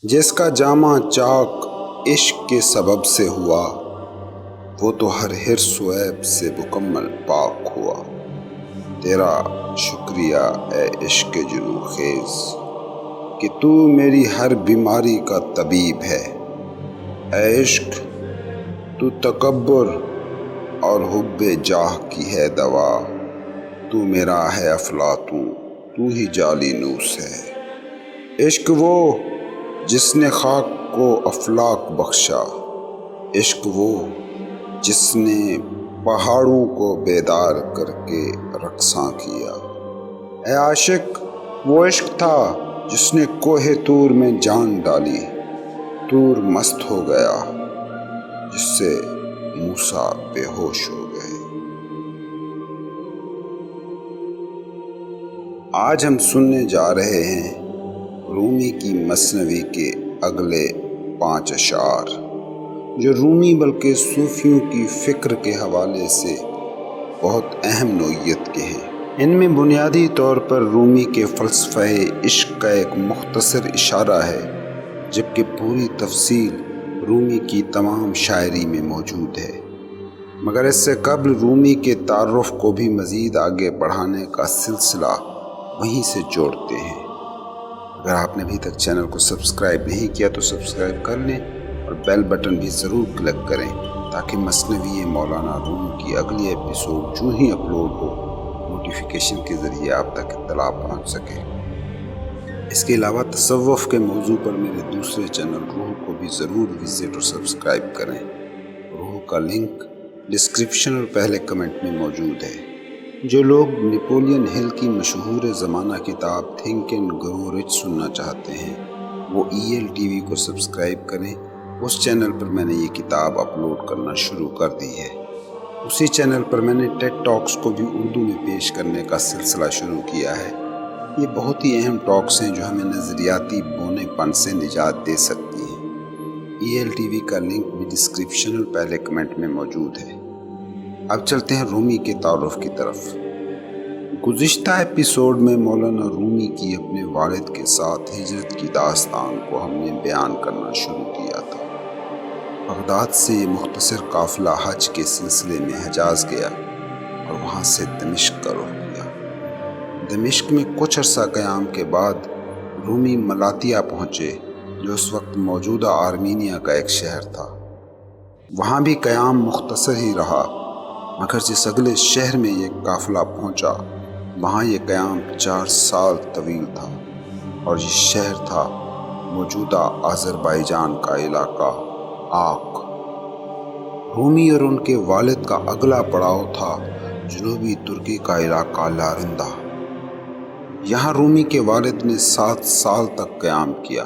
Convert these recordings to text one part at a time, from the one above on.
جس کا جامع چاک عشق کے سبب سے ہوا، وہ تو ہر حرص و عیب سے مکمل پاک ہوا۔ تیرا شکریہ اے عشق جنوں خیز کہ تو میری ہر بیماری کا طبیب ہے۔ اے عشق تو تکبر اور حب جاہ کی ہے دوا، تو میرا ہے افلاطوں، تو ہی جالی نوس ہے۔ عشق وہ جس نے خاک کو افلاک بخشا، عشق وہ جس نے پہاڑوں کو بیدار کر کے رقصاں کیا۔ اے عاشق وہ عشق تھا جس نے کوہ طور میں جان ڈالی، طور مست ہو گیا جس سے موسیٰ بے ہوش ہو گئے۔ آج ہم سننے جا رہے ہیں رومی کی مثنوی کے اگلے 5 اشعار، جو رومی بلکہ صوفیوں کی فکر کے حوالے سے بہت اہم نوعیت کے ہیں۔ ان میں بنیادی طور پر رومی کے فلسفہ عشق کا ایک مختصر اشارہ ہے، جبکہ پوری تفصیل رومی کی تمام شاعری میں موجود ہے۔ مگر اس سے قبل رومی کے تعارف کو بھی مزید آگے بڑھانے کا سلسلہ وہیں سے جوڑتے ہیں۔ اگر آپ نے ابھی تک چینل کو سبسکرائب نہیں کیا تو سبسکرائب کر لیں اور بیل بٹن بھی ضرور کلک کریں تاکہ مثنوی مولانا روم کی اگلی ایپیسوڈ جو ہی اپلوڈ ہو نوٹیفیکیشن کے ذریعے آپ تک اطلاع پہنچ سکے۔ اس کے علاوہ تصوف کے موضوع پر میرے دوسرے چینل روح کو بھی ضرور وزٹ اور سبسکرائب کریں۔ روح کا لنک ڈسکرپشن اور پہلے کمنٹ میں موجود ہے۔ جو لوگ نیپولین ہل کی مشہور زمانہ کتاب تھنک اینڈ گرو رچ سننا چاہتے ہیں، وہ ELTV کو سبسکرائب کریں۔ اس چینل پر میں نے یہ کتاب اپلوڈ کرنا شروع کر دی ہے۔ اسی چینل پر میں نے ٹیڈ ٹاکس کو بھی اردو میں پیش کرنے کا سلسلہ شروع کیا ہے۔ یہ بہت ہی اہم ٹاکس ہیں جو ہمیں نظریاتی بونے پن سے نجات دے سکتی ہیں۔ ELTV کا لنک بھی ڈسکرپشن اور پہلے کمنٹ میں موجود ہے۔ اب چلتے ہیں رومی کے تعارف کی طرف۔ گزشتہ ایپیسوڈ میں مولانا رومی کی اپنے والد کے ساتھ ہجرت کی داستان کو ہم نے بیان کرنا شروع کیا تھا۔ بغداد سے یہ مختصر قافلہ حج کے سلسلے میں حجاز گیا اور وہاں سے دمشق کا رخ کیا۔ دمشق میں کچھ عرصہ قیام کے بعد رومی ملاتیا پہنچے، جو اس وقت موجودہ آرمینیا کا ایک شہر تھا۔ وہاں بھی قیام مختصر ہی رہا، مگر جس اگلے شہر میں یہ قافلہ پہنچا وہاں یہ قیام 4 سال طویل تھا، اور یہ شہر تھا موجودہ آذربائیجان کا علاقہ آق۔ رومی اور ان کے والد کا اگلا پڑاؤ تھا جنوبی ترکی کا علاقہ لارندہ۔ یہاں رومی کے والد نے 7 سال تک قیام کیا۔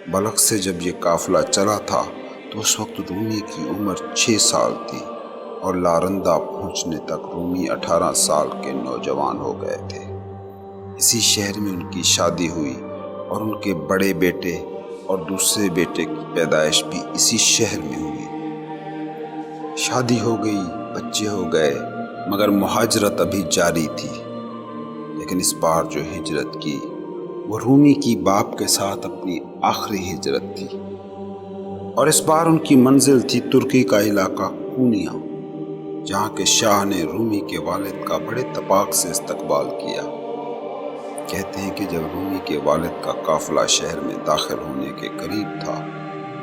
بلخ سے جب یہ قافلہ چلا تھا تو اس وقت رومی کی عمر 6 سال تھی، اور لارندہ پہنچنے تک رومی 18 سال کے نوجوان ہو گئے تھے۔ اسی شہر میں ان کی شادی ہوئی اور ان کے بڑے بیٹے اور دوسرے بیٹے کی پیدائش بھی اسی شہر میں ہوئی۔ شادی ہو گئی، بچے ہو گئے، مگر مہاجرت ابھی جاری تھی۔ لیکن اس بار جو ہجرت کی وہ رومی کی باپ کے ساتھ اپنی آخری ہجرت تھی، اور اس بار ان کی منزل تھی ترکی کا علاقہ کونیا، جہاں کے شاہ نے رومی کے والد کا بڑے اتفاق سے استقبال کیا۔ کہتے ہیں کہ جب رومی کے والد کا قافلہ شہر میں داخل ہونے کے قریب تھا،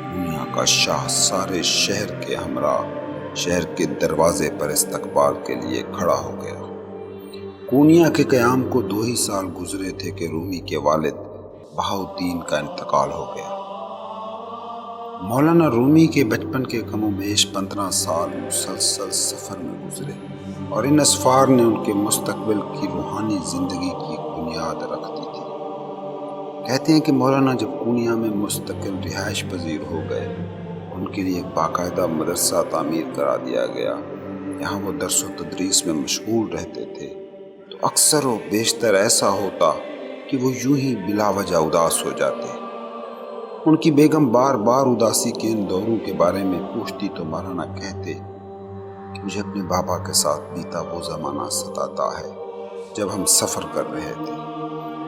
کونیا کا شاہ سارے شہر کے ہمراہ شہر کے دروازے پر استقبال کے لیے کھڑا ہو گیا۔ کونیا کے قیام کو 2 ہی سال گزرے تھے کہ رومی کے والد بہاؤالدین کا انتقال ہو گیا۔ مولانا رومی کے بچپن کے کم و بیش 15 سال مسلسل سفر میں گزرے، اور ان اسفار نے ان کے مستقبل کی روحانی زندگی کی بنیاد رکھ دی تھی۔ کہتے ہیں کہ مولانا جب کونیا میں مستقل رہائش پذیر ہو گئے، ان کے لیے ایک باقاعدہ مدرسہ تعمیر کرا دیا گیا۔ یہاں وہ درس و تدریس میں مشغول رہتے تھے، تو اکثر و بیشتر ایسا ہوتا کہ وہ یوں ہی بلا وجہ اداس ہو جاتے۔ ان کی بیگم بار بار اداسی کے ان دوروں کے بارے میں پوچھتی تو مولانا کہتے کہ مجھے اپنے بابا کے ساتھ بیتا وہ زمانہ ستاتا ہے جب ہم سفر کر رہے تھے۔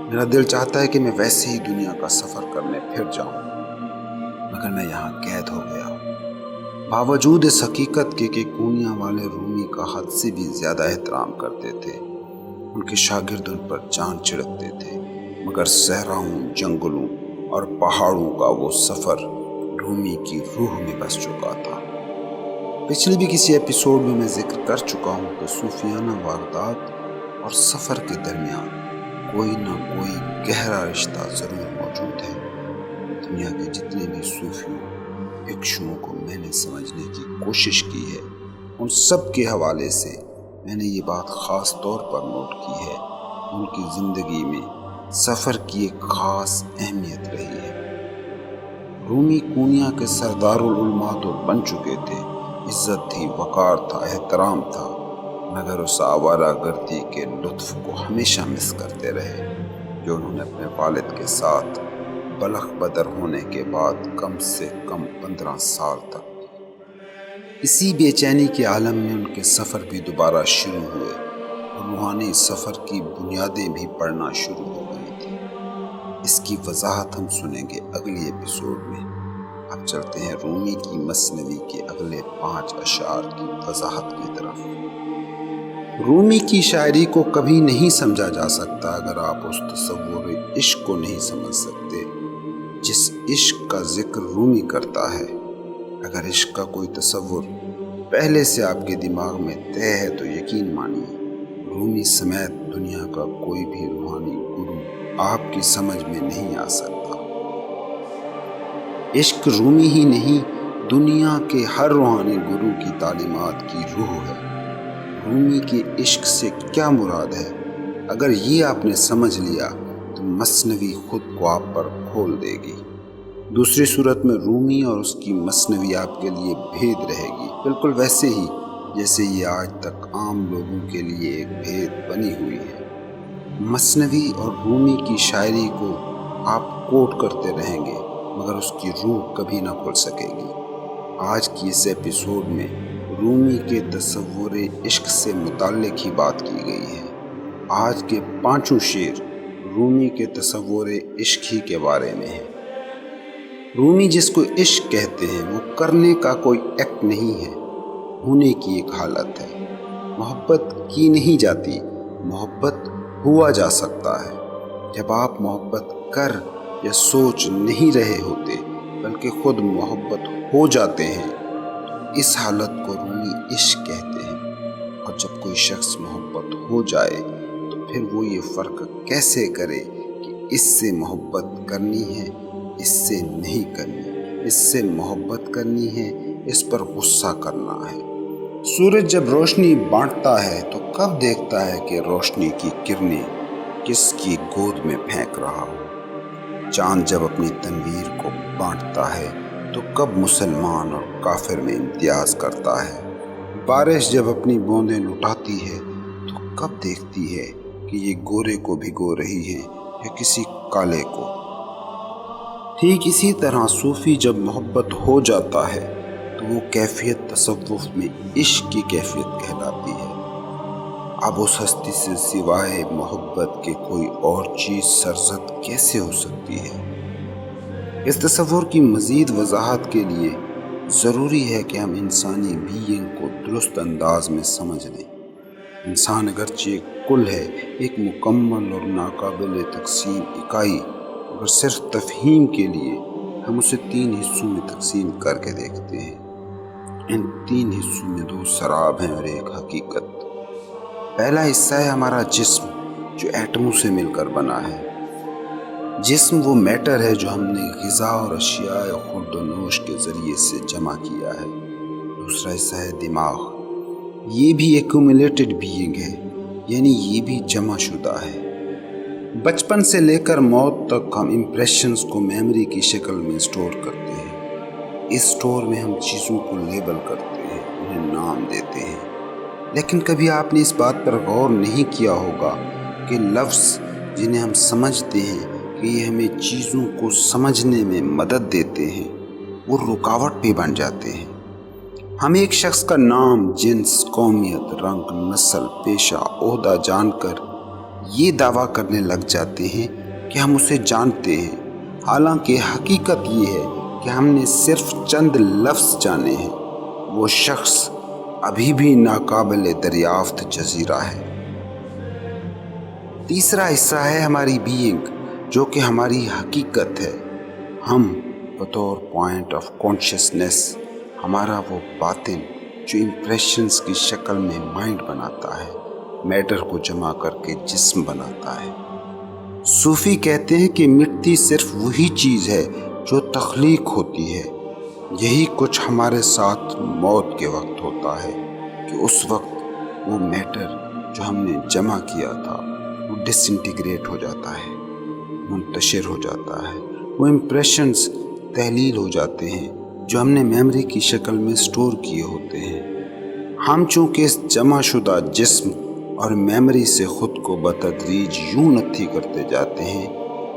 میرا دل چاہتا ہے کہ میں ویسے ہی دنیا کا سفر کرنے پھر جاؤں۔ مگر میں یہاں قید ہو گیا ہوں۔ باوجود اس حقیقت کے کہ کونیا والے رومی کا حد سے بھی زیادہ احترام کرتے تھے، ان کے شاگرد ان پر جان چھڑکتے تھے، مگر صحراؤں، جنگلوں اور پہاڑوں کا وہ سفر رومی کی روح میں بس چکا تھا۔ پچھلی بھی کسی ایپیسوڈ میں ذکر کر چکا ہوں کہ صوفیانہ واردات اور سفر کے درمیان کوئی نہ کوئی گہرا رشتہ ضرور موجود ہے۔ دنیا کے جتنے بھی صوفیوں، بھکشوؤں کو میں نے سمجھنے کی کوشش کی ہے، ان سب کے حوالے سے میں نے یہ بات خاص طور پر نوٹ کی ہے، ان کی زندگی میں سفر کی ایک خاص اہمیت رہی ہے۔ رومی کونیا کے سردار العلماء تو بن چکے تھے، عزت تھی، وقار تھا، احترام تھا، مگر اس آوارہ گردی کے لطف کو ہمیشہ مس کرتے رہے جو انہوں نے اپنے والد کے ساتھ بلخ بدر ہونے کے بعد کم سے کم 15 سال تک۔ اسی بے چینی کے عالم میں ان کے سفر بھی دوبارہ شروع ہوئے اور روحانی سفر کی بنیادیں بھی پڑنا شروع ہو گئی تھی۔ اس کی وضاحت ہم سنیں گے اگلی ایپیسوڈ میں۔ اب چلتے ہیں رومی کی مثنوی کے اگلے 5 اشعار کی وضاحت کی طرف۔ رومی کی شاعری کو کبھی نہیں سمجھا جا سکتا اگر آپ اس تصور عشق کو نہیں سمجھ سکتے جس عشق کا ذکر رومی کرتا ہے۔ اگر عشق کا کوئی تصور پہلے سے آپ کے دماغ میں طے ہے تو یقین مانیے رومی سمیت دنیا کا کوئی بھی روحانی گرو آپ کی سمجھ میں نہیں آ سکتا۔ عشق رومی ہی نہیں، دنیا کے ہر روحانی گرو کی تعلیمات کی روح ہے۔ رومی کے عشق سے کیا مراد ہے، اگر یہ آپ نے سمجھ لیا تو مثنوی خود کو آپ پر کھول دے گی۔ دوسری صورت میں رومی اور اس کی مثنوی آپ کے لیے بھید رہے گی، بالکل ویسے ہی جیسے یہ آج تک عام لوگوں کے لیے ایک بھید بنی ہوئی ہے۔ مثنوی اور رومی کی شاعری کو آپ کوٹ کرتے رہیں گے مگر اس کی روح کبھی نہ کھل سکے گی۔ آج کی اس ایپیسوڈ میں رومی کے تصور عشق سے متعلق ہی بات کی گئی ہے۔ آج کے 5 شعر رومی کے تصور عشق ہی کے بارے میں ہیں۔ رومی جس کو عشق کہتے ہیں وہ کرنے کا کوئی ایکٹ نہیں ہے، ہونے کی ایک حالت ہے۔ محبت کی نہیں جاتی، محبت ہوا جا سکتا ہے۔ جب آپ محبت کر یا سوچ نہیں رہے ہوتے بلکہ خود محبت ہو جاتے ہیں تو اس حالت کو رومی عشق کہتے ہیں۔ اور جب کوئی شخص محبت ہو جائے تو پھر وہ یہ فرق کیسے کرے کہ اس سے محبت کرنی ہے، اس سے نہیں کرنی، اس سے محبت کرنی ہے، اس پر غصہ کرنا ہے۔ سورج جب روشنی بانٹتا ہے تو کب دیکھتا ہے کہ روشنی کی کرنیں کس کی گود میں پھینک رہا ہو؟ چاند جب اپنی تنویر کو بانٹتا ہے تو کب مسلمان اور کافر میں امتیاز کرتا ہے؟ بارش جب اپنی بوندیں لٹاتی ہے تو کب دیکھتی ہے کہ یہ گورے کو بھگو رہی ہے یا کسی کالے کو؟ ٹھیک اسی طرح صوفی جب محبت ہو جاتا ہے تو وہ کیفیت تصوف میں عشق کی کیفیت کہلاتی ہے۔ اب اس ہستی سے سوائے محبت کے کوئی اور چیز سرزد کیسے ہو سکتی ہے؟ اس تصور کی مزید وضاحت کے لیے ضروری ہے کہ ہم انسانی بینگ کو درست انداز میں سمجھ لیں۔ انسان اگرچہ ایک کل ہے، ایک مکمل اور ناقابل تقسیم اکائی، مگر صرف تفہیم کے لیے ہم اسے 3 حصوں میں تقسیم کر کے دیکھتے ہیں۔ ان 3 حصوں میں 2 سراب ہیں اور ایک حقیقت۔ پہلا حصہ ہے ہمارا جسم جو ایٹموں سے مل کر بنا ہے۔ جسم وہ میٹر ہے جو ہم نے غذا اور اشیاء خورد و نوش کے ذریعے سے جمع کیا ہے۔ دوسرا حصہ ہے دماغ، یہ بھی ایکومولیٹڈ بینگ ہے، یعنی یہ بھی جمع شدہ ہے۔ بچپن سے لے کر موت تک ہم امپریشنز کو میموری کی شکل میں سٹور کرتے ہیں۔ اس سٹور میں ہم چیزوں کو لیبل کرتے ہیں، انہیں نام دیتے ہیں۔ لیکن کبھی آپ نے اس بات پر غور نہیں کیا ہوگا کہ لفظ جنہیں ہم سمجھتے ہیں کہ یہ ہمیں چیزوں کو سمجھنے میں مدد دیتے ہیں، وہ رکاوٹ بھی بن جاتے ہیں۔ ہم ایک شخص کا نام، جنس، قومیت، رنگ، نسل، پیشہ، عہدہ جان کر یہ دعویٰ کرنے لگ جاتے ہیں کہ ہم اسے جانتے ہیں، حالانکہ حقیقت یہ ہے کہ کہ ہم نے صرف چند لفظ جانے ہیں، وہ شخص ابھی بھی ناقابل دریافت جزیرہ ہے۔ تیسرا حصہ ہے ہماری بینگ، جو کہ ہماری حقیقت ہے۔ ہم بطور پوائنٹ آف کانشیسنس، ہمارا وہ باطن جو امپریشنز کی شکل میں مائنڈ بناتا ہے، میٹر کو جمع کر کے جسم بناتا ہے۔ صوفی کہتے ہیں کہ مٹی صرف وہی چیز ہے جو تخلیق ہوتی ہے۔ یہی کچھ ہمارے ساتھ موت کے وقت ہوتا ہے کہ اس وقت وہ میٹر جو ہم نے جمع کیا تھا وہ ڈس انٹیگریٹ ہو جاتا ہے، منتشر ہو جاتا ہے۔ وہ امپریشنز تحلیل ہو جاتے ہیں جو ہم نے میموری کی شکل میں سٹور کیے ہوتے ہیں۔ ہم چونکہ اس جمع شدہ جسم اور میموری سے خود کو بتدریج یوں نتھی کرتے جاتے ہیں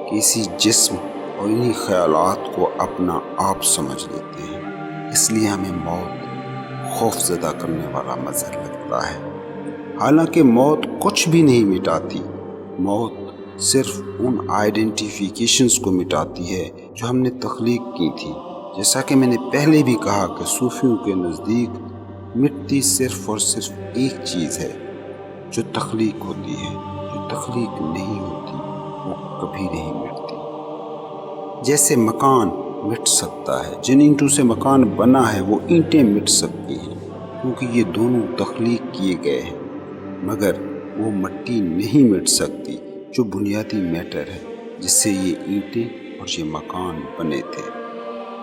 کہ اسی جسم اور انہی خیالات کو اپنا آپ سمجھ لیتے ہیں، اس لیے ہمیں موت خوف زدہ کرنے والا منظر لگتا ہے۔ حالانکہ موت کچھ بھی نہیں مٹاتی، موت صرف ان آئیڈینٹیفیکیشنز کو مٹاتی ہے جو ہم نے تخلیق کی تھی۔ جیسا کہ میں نے پہلے بھی کہا کہ صوفیوں کے نزدیک مٹی صرف اور صرف ایک چیز ہے جو تخلیق ہوتی ہے، جو تخلیق نہیں ہوتی وہ کبھی نہیں مٹتی۔ جیسے مکان مٹ سکتا ہے، جن اینٹوں سے مکان بنا ہے وہ اینٹیں مٹ سکتی ہیں کیونکہ یہ دونوں تخلیق کیے گئے ہیں، مگر وہ مٹی نہیں مٹ سکتی جو بنیادی میٹر ہے جس سے یہ اینٹیں اور یہ مکان بنے تھے۔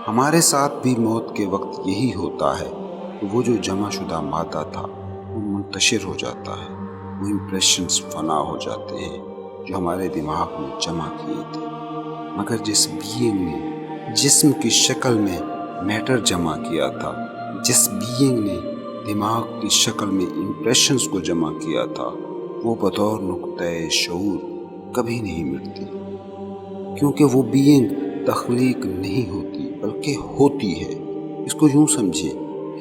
ہمارے ساتھ بھی موت کے وقت یہی ہوتا ہے کہ وہ جو جمع شدہ مادہ تھا وہ منتشر ہو جاتا ہے، وہ امپریشنز فنا ہو جاتے ہیں جو ہمارے دماغ میں جمع کیے تھے۔ مگر جس بینگ نے جسم کی شکل میں میٹر جمع کیا تھا، جس بینگ نے دماغ کی شکل میں امپریشنز کو جمع کیا تھا، وہ بطور نقطۂ شعور کبھی نہیں مٹتی، کیونکہ وہ بینگ تخلیق نہیں ہوتی بلکہ ہوتی ہے۔ اس کو یوں سمجھے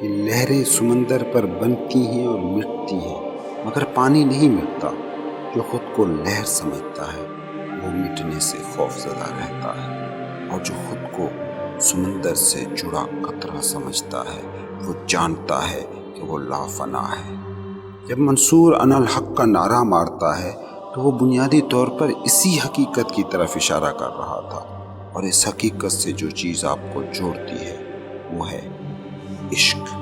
کہ لہریں سمندر پر بنتی ہیں اور مٹتی ہیں، مگر پانی نہیں مٹتا۔ جو خود کو لہر سمجھتا ہے وہ مٹنے سے خوف زدہ رہتا ہے، اور جو خود کو سمندر سے جڑا قطرہ سمجھتا ہے وہ جانتا ہے کہ وہ لافنا ہے۔ جب منصور انا الحق کا نعرہ مارتا ہے تو وہ بنیادی طور پر اسی حقیقت کی طرف اشارہ کر رہا تھا، اور اس حقیقت سے جو چیز آپ کو جوڑتی ہے وہ ہے عشق۔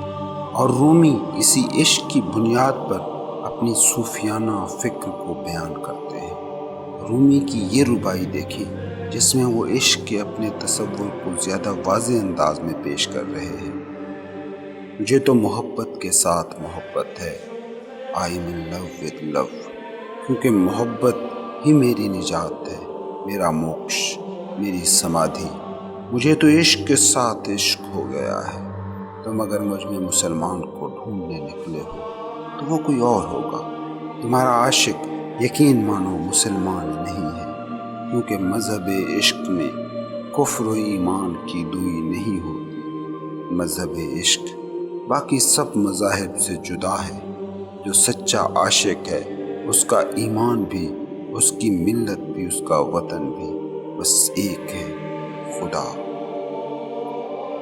اور رومی اسی عشق کی بنیاد پر اپنی صوفیانہ فکر کو بیان کرتے ہیں۔ رومی کی یہ ربائی دیکھیں جس میں وہ عشق کے اپنے تصور کو زیادہ واضح انداز میں پیش کر رہے ہیں۔ مجھے تو محبت کے ساتھ محبت ہے، I am in love with لو، کیونکہ محبت ہی میری نجات ہے، میرا موکش، میری سمادھی۔ مجھے تو عشق کے ساتھ عشق ہو گیا ہے۔ تم اگر مجھ میں مسلمان کو ڈھونڈنے نکلے ہو تو وہ کوئی اور ہوگا۔ تمہارا عاشق یقین مانو مسلمان نہیں ہے، کیونکہ مذہب عشق میں کفر و ایمان کی دوئی نہیں ہوتی۔ مذہب عشق باقی سب مذاہب سے جدا ہے۔ جو سچا عاشق ہے اس کا ایمان بھی، اس کی ملت بھی، اس کا وطن بھی بس ایک ہے، خدا۔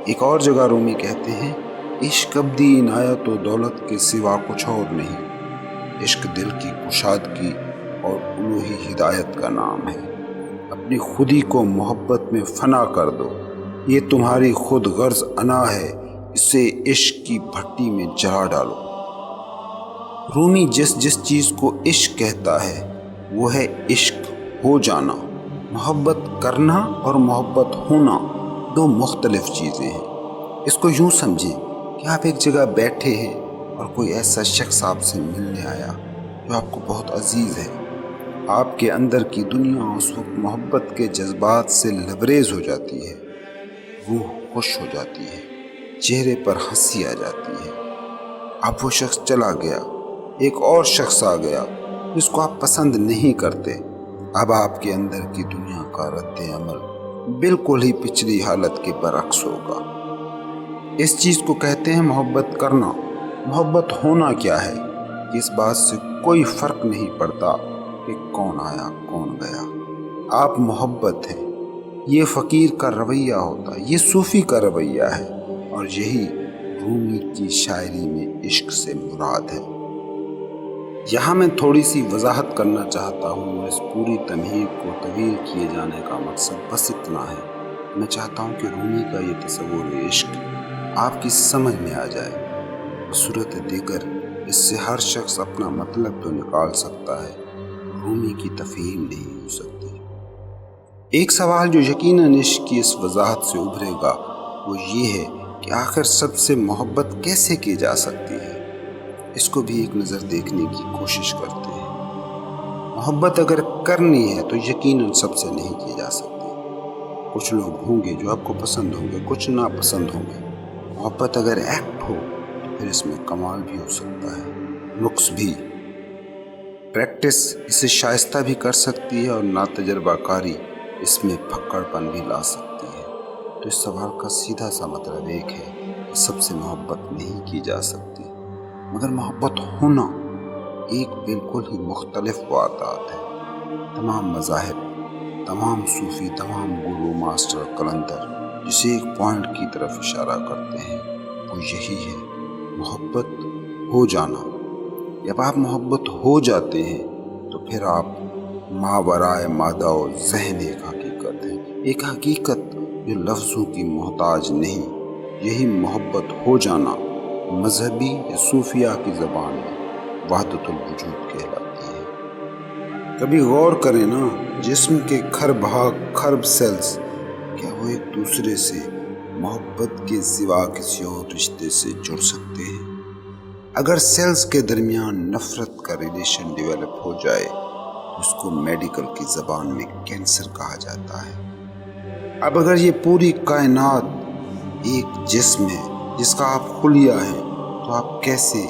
ایک اور جگہ رومی کہتے ہیں، عشق ابدی عنایت و دولت کے سوا کچھ اور نہیں۔ عشق دل کی کشادگی اور الوہی ہدایت کا نام ہے۔ اپنی خودی کو محبت میں فنا کر دو، یہ تمہاری خود غرض انا ہے، اسے عشق کی بھٹی میں جلا ڈالو۔ رومی جس جس چیز کو عشق کہتا ہے وہ ہے عشق ہو جانا۔ محبت کرنا اور محبت ہونا دو مختلف چیزیں ہیں۔ اس کو یوں سمجھیں کہ آپ ایک جگہ بیٹھے ہیں اور کوئی ایسا شخص آپ سے ملنے آیا جو آپ کو بہت عزیز ہے۔ آپ کے اندر کی دنیا اس وقت محبت کے جذبات سے لبریز ہو جاتی ہے، روح خوش ہو جاتی ہے، چہرے پر ہنسی آ جاتی ہے۔ اب وہ شخص چلا گیا، ایک اور شخص آ گیا جس کو آپ پسند نہیں کرتے۔ اب آپ کے اندر کی دنیا کا رد عمل بالکل ہی پچھلی حالت کے برعکس ہوگا۔ اس چیز کو کہتے ہیں محبت کرنا۔ محبت ہونا کیا ہے؟ اس بات سے کوئی فرق نہیں پڑتا کہ کون آیا کون گیا، آپ محبت ہیں۔ یہ فقیر کا رویہ ہوتا ہے، یہ صوفی کا رویہ ہے، اور یہی رومی کی شاعری میں عشق سے مراد ہے۔ یہاں میں تھوڑی سی وضاحت کرنا چاہتا ہوں، اور اس پوری تمہید کو طویل کیے جانے کا مقصد بس اتنا ہے۔ میں چاہتا ہوں کہ رومی کا یہ تصور عشق آپ کی سمجھ میں آ جائے۔ بصورت دیگر اس سے ہر شخص اپنا مطلب تو نکال سکتا ہے، رومی کی تفہیم نہیں ہو سکتی۔ ایک سوال جو یقیناً عشق کی اس وضاحت سے ابھرے گا وہ یہ ہے کہ آخر سب سے محبت کیسے کی جا سکتی ہے؟ اس کو بھی ایک نظر دیکھنے کی کوشش کرتے ہیں۔ محبت اگر کرنی ہے تو یقیناً سب سے نہیں کی جا سکتی۔ کچھ لوگ ہوں گے جو آپ کو پسند ہوں گے، کچھ ناپسند ہوں گے۔ محبت اگر ایکٹ ہو تو پھر اس میں کمال بھی ہو سکتا ہے، نقص بھی۔ پریکٹس اسے شائستہ بھی کر سکتی ہے، اور ناتجربہ کاری اس میں پھکڑ پن بھی لا سکتی ہے۔ تو اس سوال کا سیدھا سا مطلب ایک ہے کہ سب سے محبت نہیں کی جا سکتی، مگر محبت ہونا ایک بالکل ہی مختلف واقعات ہے۔ تمام مذاہب، تمام صوفی، تمام گرو، ماسٹر، قلندر جسے ایک پوائنٹ کی طرف اشارہ کرتے ہیں وہ یہی ہے، محبت ہو جانا۔ جب آپ محبت ہو جاتے ہیں تو پھر آپ ماورائے مادہ و ذہن ایک حقیقت ہے، ایک حقیقت جو لفظوں کی محتاج نہیں۔ یہی محبت ہو جانا مذہبی یا صوفیہ کی زبان میں وحدت الوجود کہلاتی ہے۔ کبھی غور کریں نا، جسم کے کھرب کھرب سیلز کیا وہ ایک دوسرے سے محبت کے سوا کسی اور رشتے سے جڑ سکتے ہیں؟ اگر سیلز کے درمیان نفرت کا ریلیشن ڈیولپ ہو جائے تو اس کو میڈیکل کی زبان میں کینسر کہا جاتا ہے۔ اب اگر یہ پوری کائنات ایک جسم ہے جس کا آپ خلیہ ہیں، تو آپ کیسے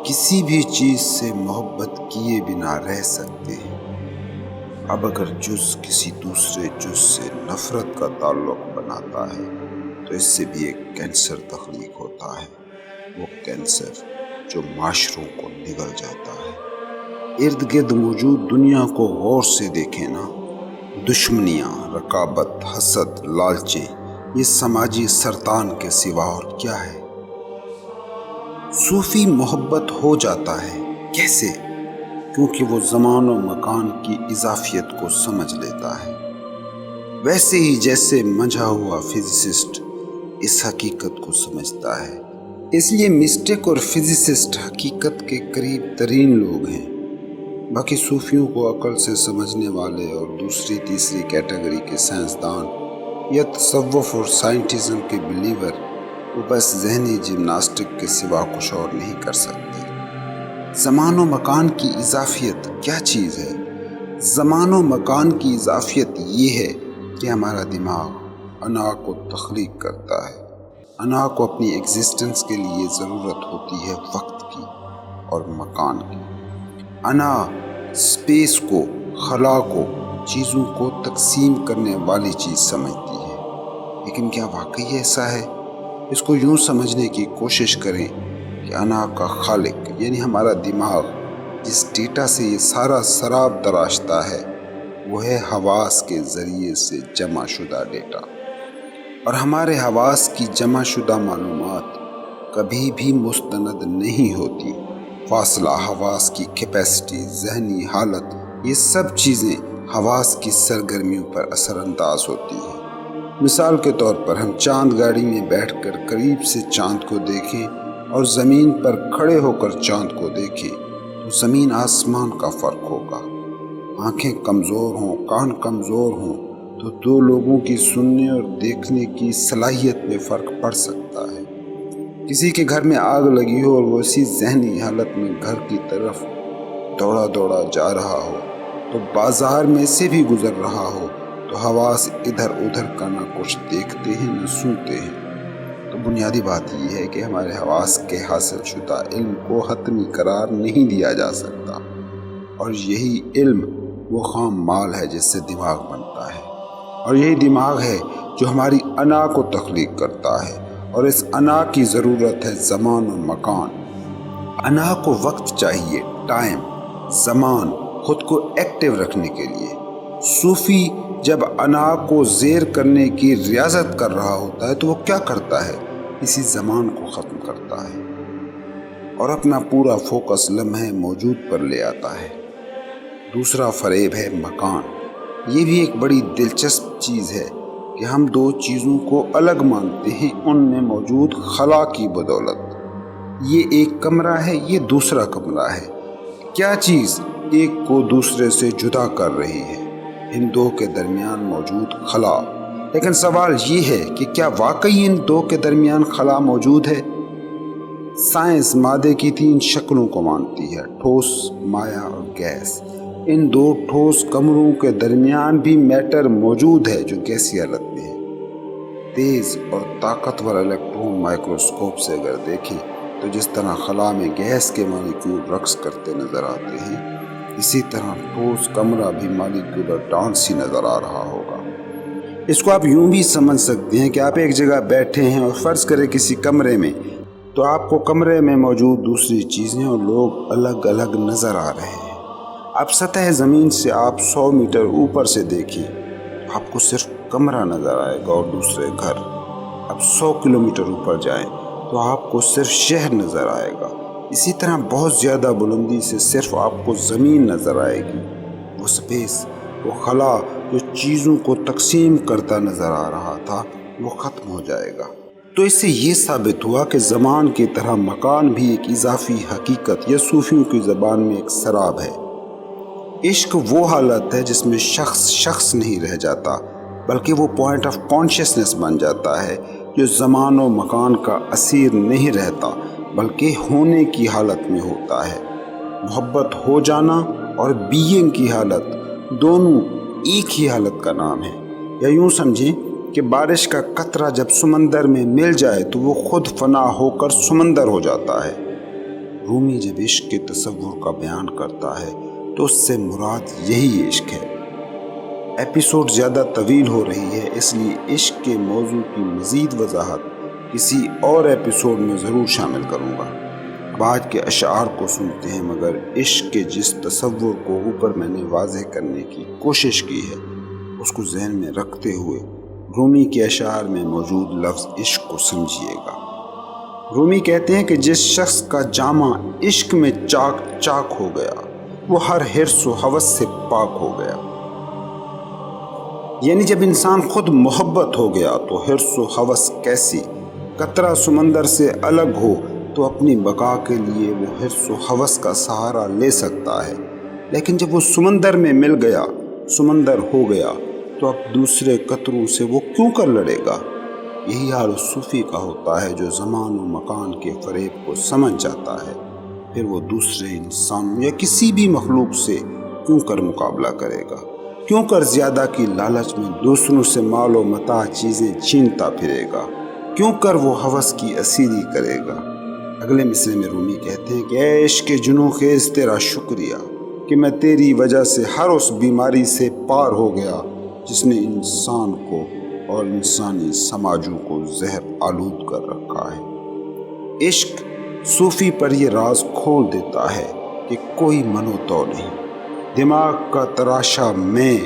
کسی بھی چیز سے محبت کیے بنا رہ سکتے ہیں؟ اب اگر جز کسی دوسرے جز سے نفرت کا تعلق بناتا ہے تو اس سے بھی ایک کینسر تخلیق ہوتا ہے، وہ کینسر جو معاشروں کو نگل جاتا ہے۔ ارد گرد موجود دنیا کو غور سے دیکھیں نا، دشمنیاں، رقابت، حسد، لالچیں، یہ سماجی سرطان کے سوا اور کیا ہے؟ صوفی محبت ہو جاتا ہے کیسے؟ کیونکہ وہ زمان و مکان کی اضافیت کو سمجھ لیتا ہے، ویسے ہی جیسے منجھا ہوا فزسسٹ اس حقیقت کو سمجھتا ہے۔ اس لیے مسٹک اور فزسسٹ حقیقت کے قریب ترین لوگ ہیں۔ باقی صوفیوں کو عقل سے سمجھنے والے اور دوسری تیسری کیٹیگری کے سائنسدان یا تصوف اور سائنٹزم کے بلیور وہ بس ذہنی جمناسٹک کے سوا کچھ اور نہیں کر سکتے۔ زمان و مکان کی اضافیت کیا چیز ہے؟ زمان و مکان کی اضافیت یہ ہے کہ ہمارا دماغ انا کو تخلیق کرتا ہے۔ انا کو اپنی ایگزسٹنس کے لیے ضرورت ہوتی ہے وقت کی اور مکان کی۔ انا اسپیس کو، خلا کو، چیزوں کو تقسیم کرنے والی چیز سمجھتی ہے۔ لیکن کیا واقعی ایسا ہے؟ اس کو یوں سمجھنے کی کوشش کریں کہ انا کا خالق یعنی ہمارا دماغ جس ڈیٹا سے یہ سارا سراب تراشتا ہے وہ ہے حواس کے ذریعے سے جمع شدہ ڈیٹا، اور ہمارے حواس کی جمع شدہ معلومات کبھی بھی مستند نہیں ہوتی۔ فاصلہ، حواس کی کیپیسٹی، ذہنی حالت، یہ سب چیزیں حواس کی سرگرمیوں پر اثر انداز ہوتی ہیں۔ مثال کے طور پر ہم چاند گاڑی میں بیٹھ کر قریب سے چاند کو دیکھیں اور زمین پر کھڑے ہو کر چاند کو دیکھیں تو زمین آسمان کا فرق ہوگا۔ آنکھیں کمزور ہوں، کان کمزور ہوں تو دو لوگوں کی سننے اور دیکھنے کی صلاحیت میں فرق پڑ سکتا ہے۔ کسی کے گھر میں آگ لگی ہو اور وہ اسی ذہنی حالت میں گھر کی طرف دوڑا دوڑا جا رہا ہو، تو بازار میں سے بھی گزر رہا ہو تو حواس ادھر ادھر کا نہ کچھ دیکھتے ہیں نہ سنتے ہیں۔ تو بنیادی بات یہ ہے کہ ہمارے حواس کے حاصل شدہ علم کو حتمی قرار نہیں دیا جا سکتا، اور یہی علم وہ خام مال ہے جس سے دماغ بنتا ہے، اور یہی دماغ ہے جو ہماری انا کو تخلیق کرتا ہے، اور اس انا کی ضرورت ہے زمان و مکان۔ انا کو وقت چاہیے، ٹائم، زمان، خود کو ایکٹیو رکھنے کے لیے۔ صوفی جب انا کو زیر کرنے کی ریاضت کر رہا ہوتا ہے تو وہ کیا کرتا ہے؟ اسی زمان کو ختم کرتا ہے اور اپنا پورا فوکس لمحے موجود پر لے آتا ہے۔ دوسرا فریب ہے مکان۔ یہ بھی ایک بڑی دلچسپ چیز ہے کہ ہم دو چیزوں کو الگ مانتے ہیں ان میں موجود خلا کی بدولت۔ یہ ایک کمرہ ہے، یہ دوسرا کمرہ ہے۔ کیا چیز ایک کو دوسرے سے جدا کر رہی ہے؟ ان دو کے درمیان موجود خلا۔ لیکن سوال یہ ہے کہ کیا واقعی ان دو کے درمیان خلا موجود ہے؟ سائنس مادے کی 3 شکلوں کو مانتی ہے: ٹھوس، مائع اور گیس۔ ان 2 ٹھوس کمروں کے درمیان بھی میٹر موجود ہے جو گیسی حالت میں ہے۔ تیز اور طاقتور الیکٹرون مائکروسکوپ سے اگر دیکھیں تو جس طرح خلا میں گیس کے مالیکیول رقص کرتے نظر آتے ہیں، اسی طرح ٹھوس کمرہ بھی مالیکیولر ڈانس ہی نظر آ رہا ہوگا۔ اس کو آپ یوں بھی سمجھ سکتے ہیں کہ آپ ایک جگہ بیٹھے ہیں اور فرض کریں کسی کمرے میں، تو آپ کو کمرے میں موجود دوسری چیزیں اور لوگ الگ الگ نظر آ رہے ہیں۔ اب سطح زمین سے آپ 100 میٹر اوپر سے دیکھیں تو آپ کو صرف کمرہ نظر آئے گا اور دوسرے گھر۔ اب 100 کلومیٹر اوپر جائیں تو آپ کو صرف شہر نظر آئے گا۔ اسی طرح بہت زیادہ بلندی سے صرف آپ کو زمین نظر آئے گی۔ وہ سپیس، وہ خلا جو چیزوں کو تقسیم کرتا نظر آ رہا تھا، وہ ختم ہو جائے گا۔ تو اس سے یہ ثابت ہوا کہ زمان کی طرح مکان بھی ایک اضافی حقیقت یا صوفیوں کی زبان میں ایک سراب ہے۔ عشق وہ حالت ہے جس میں شخص نہیں رہ جاتا، بلکہ وہ پوائنٹ آف کانشیسنس بن جاتا ہے جو زمان و مکان کا اسیر نہیں رہتا بلکہ ہونے کی حالت میں ہوتا ہے۔ محبت ہو جانا اور بینگ کی حالت دونوں ایک ہی حالت کا نام ہے۔ یا یوں سمجھیں کہ بارش کا قطرہ جب سمندر میں مل جائے تو وہ خود فنا ہو کر سمندر ہو جاتا ہے۔ رومی جب عشق کے تصور کا بیان کرتا ہے تو اس سے مراد یہی عشق ہے۔ ایپیسوڈ زیادہ طویل ہو رہی ہے، اس لیے عشق کے موضوع کی مزید وضاحت کسی اور ایپیسوڈ میں ضرور شامل کروں گا۔ اب آج کے اشعار کو سنتے ہیں، مگر عشق کے جس تصور کو اوپر میں نے واضح کرنے کی کوشش کی ہے اس کو ذہن میں رکھتے ہوئے رومی کے اشعار میں موجود لفظ عشق کو سمجھیے گا۔ رومی کہتے ہیں کہ جس شخص کا جامع عشق میں چاک چاک ہو گیا وہ ہر حرص و ہوس سے پاک ہو گیا۔ یعنی جب انسان خود محبت ہو گیا تو حرص و ہوس کیسی؟ قطرہ سمندر سے الگ ہو تو اپنی بقا کے لیے وہ حرص و ہوس کا سہارا لے سکتا ہے، لیکن جب وہ سمندر میں مل گیا، سمندر ہو گیا، تو اب دوسرے قطروں سے وہ کیوں کر لڑے گا؟ یہی حال اس صوفی کا ہوتا ہے جو زمان و مکان کے فریب کو سمجھ جاتا ہے، پھر وہ دوسرے انسانوں یا کسی بھی مخلوق سے کیوں کر مقابلہ کرے گا؟ کیوں کر زیادہ کی لالچ میں دوسروں سے مال و متاع چیزیں چھینتا پھرے گا؟ کیوں کر وہ ہوس کی اسیری کرے گا؟ اگلے مصرعے میں رومی کہتے ہیں کہ اے عشق جنوں خیز تیرا شکریہ کہ میں تیری وجہ سے ہر اس بیماری سے پار ہو گیا جس نے انسان کو اور انسانی سماجوں کو زہر آلود کر رکھا ہے۔ عشق صوفی پر یہ راز کھول دیتا ہے کہ کوئی منوتو نہیں، دماغ کا تراشا میں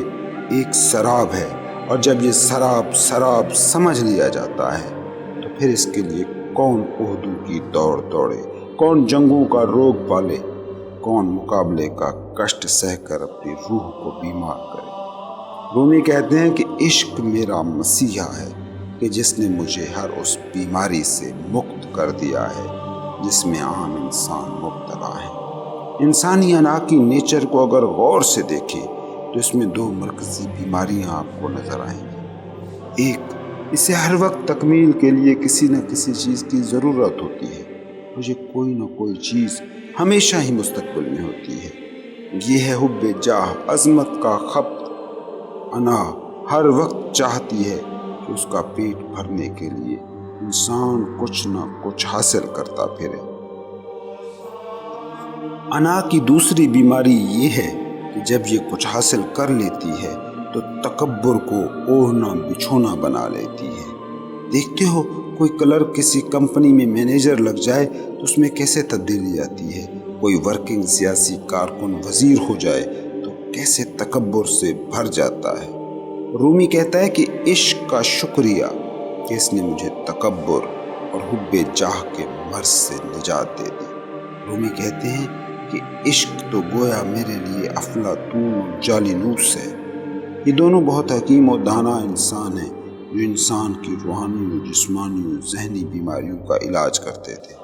ایک سراب ہے، اور جب یہ سراب سمجھ لیا جاتا ہے تو پھر اس کے لیے کون عہدوں کی دوڑ دوڑے، کون جنگوں کا روگ پالے، کون مقابلے کا کشٹ سہ کر اپنی روح کو بیمار کرے۔ رومی کہتے ہیں کہ عشق میرا مسیحا ہے کہ جس نے مجھے ہر اس بیماری سے مکت کر دیا ہے جس میں عام انسان مبتلا ہے۔ انسانی انا کی نیچر کو اگر غور سے دیکھیں تو اس میں 2 مرکزی بیماریاں آپ کو نظر آئیں گی۔ ایک، اسے ہر وقت تکمیل کے لیے کسی نہ کسی چیز کی ضرورت ہوتی ہے، مجھے کوئی نہ کوئی چیز ہمیشہ ہی مستقبل میں ہوتی ہے۔ یہ ہے حب جاہ، عظمت کا خبط۔ انا ہر وقت چاہتی ہے کہ اس کا پیٹ بھرنے کے لیے انسان کچھ نہ کچھ حاصل کرتا پھرے۔ انا کی دوسری بیماری یہ ہے کہ جب یہ کچھ حاصل کر لیتی ہے تو تکبر کو اوڑھنا بچھونا بنا لیتی ہے۔ دیکھتے ہو کوئی کلرک کسی کمپنی میں مینیجر لگ جائے تو اس میں کیسے تبدیلی آتی ہے، کوئی ورکنگ سیاسی کارکن وزیر ہو جائے تو کیسے تکبر سے بھر جاتا ہے۔ رومی کہتا ہے کہ عشق کا شکریہ کہ اس نے مجھے تکبر اور حب جاہ کے مرض سے نجات دے دی۔ رومی کہتے ہیں کہ عشق تو گویا میرے لیے افلاطون اور جالینوس ہے۔ یہ دونوں بہت حکیم اور دانا انسان ہیں جو انسان کی روحانی و جسمانی و ذہنی بیماریوں کا علاج کرتے تھے۔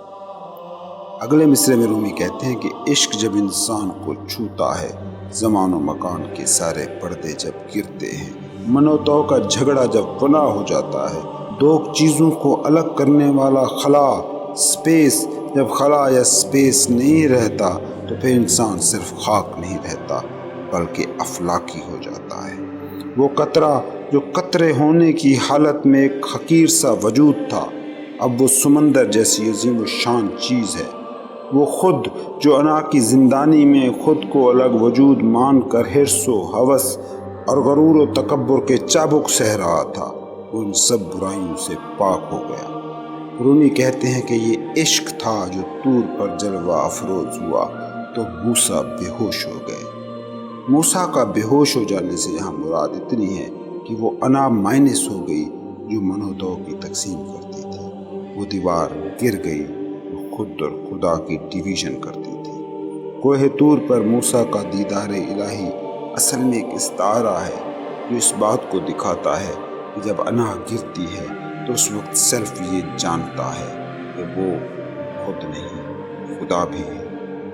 اگلے مصرعے میں رومی کہتے ہیں کہ عشق جب انسان کو چھوتا ہے، زمان و مکان کے سارے پردے جب گرتے ہیں، من و تو کا جھگڑا جب فنا ہو جاتا ہے، دو چیزوں کو الگ کرنے والا خلا سپیس جب خلا یا سپیس نہیں رہتا تو پھر انسان صرف خاک نہیں رہتا بلکہ افلاکی ہو جاتا ہے۔ وہ قطرہ جو قطرے ہونے کی حالت میں ایک حقیر سا وجود تھا، اب وہ سمندر جیسی عظیم و شان چیز ہے۔ وہ خود جو انا کی زندانی میں خود کو الگ وجود مان کر حرص و ہوس اور غرور و تکبر کے چابک سہ رہا تھا، وہ ان سب برائیوں سے پاک ہو گیا۔ رومی کہتے ہیں کہ یہ عشق تھا جو طور پر جلوہ افروز ہوا تو موسیٰ بے ہوش ہو گئے۔ موسیٰ کا بے ہوش ہو جانے سے یہاں مراد اتنی ہے کہ وہ انا مائنس ہو گئی جو من و تو کی تقسیم کرتی تھی، وہ دیوار گر گئی جو خود اور خدا کی ڈویژن کرتی تھی۔ کوہ طور پر موسیٰ کا دیدار الہی اصل میں ایک استعارہ ہے جو اس بات کو دکھاتا ہے کہ جب انا گرتی ہے تو اس وقت سیلف یہ جانتا ہے کہ وہ خود نہیں، خدا بھی ہے۔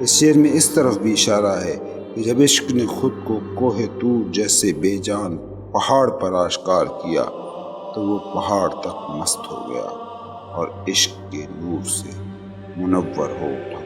اس شعر میں اس طرف بھی اشارہ ہے کہ جب عشق نے خود کو کوہ طور جیسے بے جان پہاڑ پر آشکار کیا تو وہ پہاڑ تک مست ہو گیا اور عشق کے نور سے منور ہو اٹھا۔